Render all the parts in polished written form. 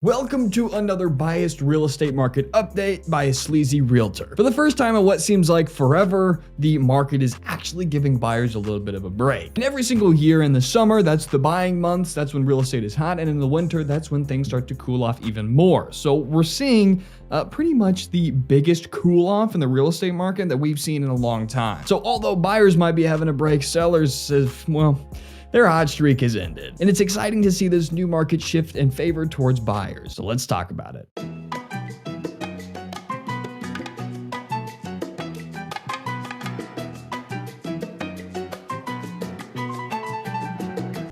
Welcome to another biased real estate market update by a sleazy realtor. For the first time in what seems like forever, the market is actually giving buyers a little bit of a break. And every single year in the summer, that's the buying months, that's when real estate is hot, and in the winter, that's when things start to cool off even more. So we're seeing pretty much the biggest cool off in the real estate market that we've seen in a long time. So although buyers might be having a break, sellers have, well, their hot streak has ended. And it's exciting to see this new market shift in favor towards buyers. So let's talk about it.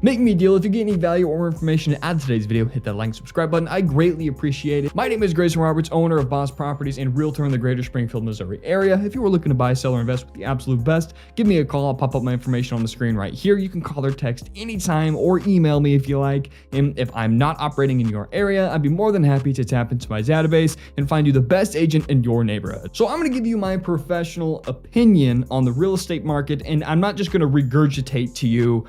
Make me a deal. If you get any value or information to add to today's video, hit that like and subscribe button. I greatly appreciate it. My name is Grayson Roberts, owner of Boss Properties and realtor in the greater Springfield, Missouri area. If you are looking to buy, sell, or invest with the absolute best, give me a call. I'll pop up my information on the screen right here. You can call or text anytime or email me if you like. And if I'm not operating in your area, I'd be more than happy to tap into my database and find you the best agent in your neighborhood. So I'm going to give you my professional opinion on the real estate market, and I'm not just going to regurgitate to you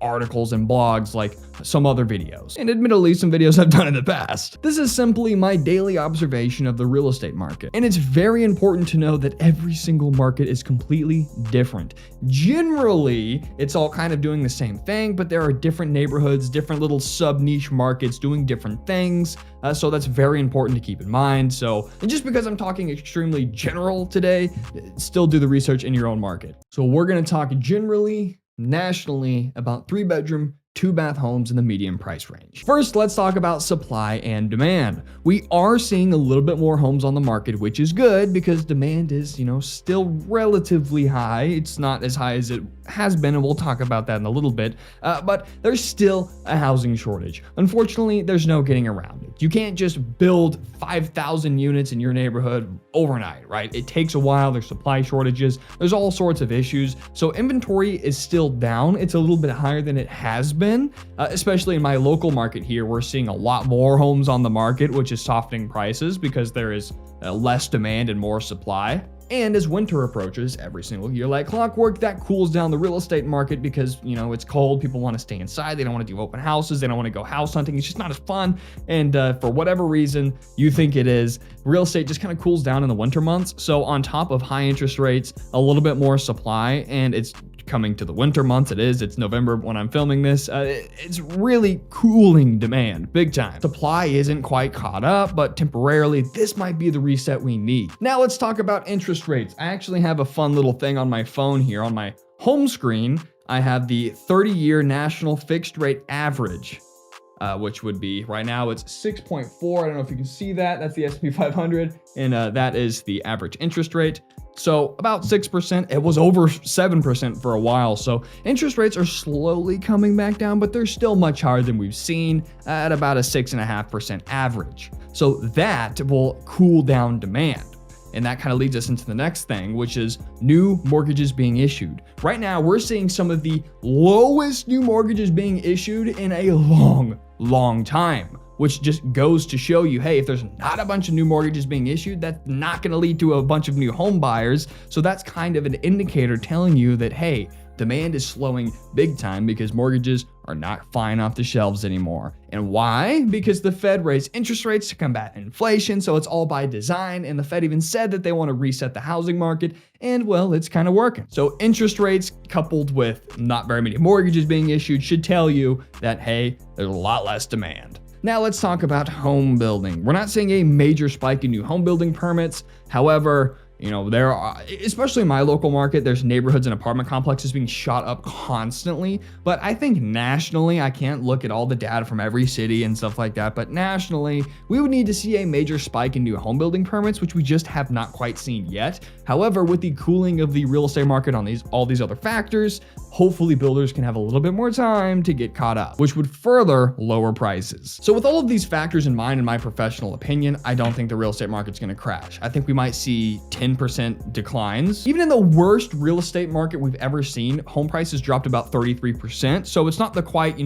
articles and blogs like some other videos, and admittedly some videos I've done in the past. This is simply my daily observation of the real estate market, and it's very important to know that every single market is completely different. Generally, it's all kind of doing the same thing, but there are different neighborhoods, different little sub-niche markets doing different things, so that's very important to keep in mind. So, and just because I'm talking extremely general today, still do the research in your own market. So we're going to talk generally, nationally, about 3-bedroom, 2-bath homes in the medium price range. First, let's talk about supply and demand. We are seeing a little bit more homes on the market, which is good because demand is, still relatively high. It's not as high as it has been, and we'll talk about that in a little bit, but there's still a housing shortage. Unfortunately, there's no getting around it. You can't just build 5,000 units in your neighborhood overnight, right? It takes a while. There's supply shortages. There's all sorts of issues. So inventory is still down. It's a little bit higher than it has been, especially in my local market here. We're seeing a lot more homes on the market, which is softening prices because there is less demand and more supply. And as winter approaches every single year like clockwork, that cools down the real estate market because, it's cold. People want to stay inside. They don't want to do open houses. They don't want to go house hunting. It's just not as fun. And for whatever reason you think it is, real estate just kind of cools down in the winter months. So on top of high interest rates, a little bit more supply, and it's coming to the winter months. It's November when I'm filming this. It's really cooling demand big time. Supply isn't quite caught up, but temporarily this might be the reset we need. Now let's talk about interest rates. I actually have a fun little thing on my phone here. On my home screen, I have the 30-year national fixed rate average, which would be, right now it's 6.4. I don't know if you can see that. That's the S&P 500, and that is the average interest rate. So about 6%. It was over 7% for a while. So interest rates are slowly coming back down, but they're still much higher than we've seen at about a 6.5% average. So that will cool down demand. And that kind of leads us into the next thing, which is new mortgages being issued. Right now, we're seeing some of the lowest new mortgages being issued in a long time, which just goes to show you, hey, if there's not a bunch of new mortgages being issued, that's not going to lead to a bunch of new home buyers. So that's kind of an indicator telling you that, hey, demand is slowing big time because mortgages are not flying off the shelves anymore. And why? Because the Fed raised interest rates to combat inflation, so it's all by design, and the Fed even said that they want to reset the housing market, and well, it's kind of working. So interest rates coupled with not very many mortgages being issued should tell you that, hey, there's a lot less demand. Now let's talk about home building. We're not seeing a major spike in new home building permits. However, there are, especially in my local market, there's neighborhoods and apartment complexes being shot up constantly. But I think nationally, I can't look at all the data from every city and stuff like that, but nationally, we would need to see a major spike in new home building permits, which we just have not quite seen yet. However, with the cooling of the real estate market on all these other factors, hopefully builders can have a little bit more time to get caught up, which would further lower prices. So with all of these factors in mind, in my professional opinion, I don't think the real estate market's going to crash. I think we might see 10% declines. Even in the worst real estate market we've ever seen, home prices dropped about 33%. So it's not the quite,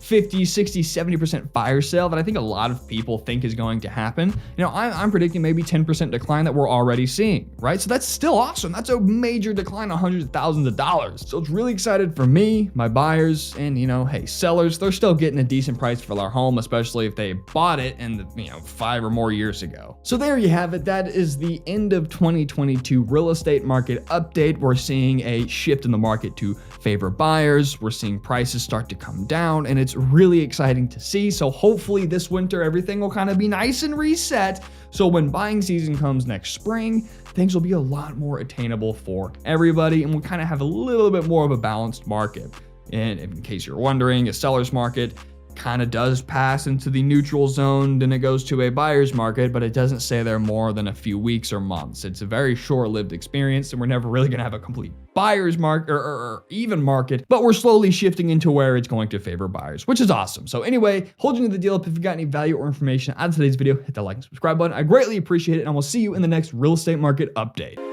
50, 60, 70% fire sale that I think a lot of people think is going to happen. I'm predicting maybe 10% decline that we're already seeing, right? So that's still awesome. That's a major decline of hundreds of thousands of dollars. So it's really excited for me, my buyers, and hey, sellers, they're still getting a decent price for their home, especially if they bought it in 5 or more years ago. So there you have it. That is the end of 2022 real estate market update. We're seeing a shift in the market to favor buyers. We're seeing prices start to come down, and it's really exciting to see. So hopefully this winter, everything will kind of be nice and reset. So when buying season comes next spring, things will be a lot more attainable for everybody, and we'll kind of have a little bit more of a balanced market. And in case you're wondering, a seller's market kind of does pass into the neutral zone, then it goes to a buyer's market, but it doesn't stay there more than a few weeks or months. It's a very short-lived experience, and we're never really going to have a complete buyer's market or even market, but we're slowly shifting into where it's going to favor buyers, which is awesome. So anyway, hold you to the deal. If you've got any value or information out of today's video, hit that like and subscribe button. I greatly appreciate it, and we'll see you in the next real estate market update.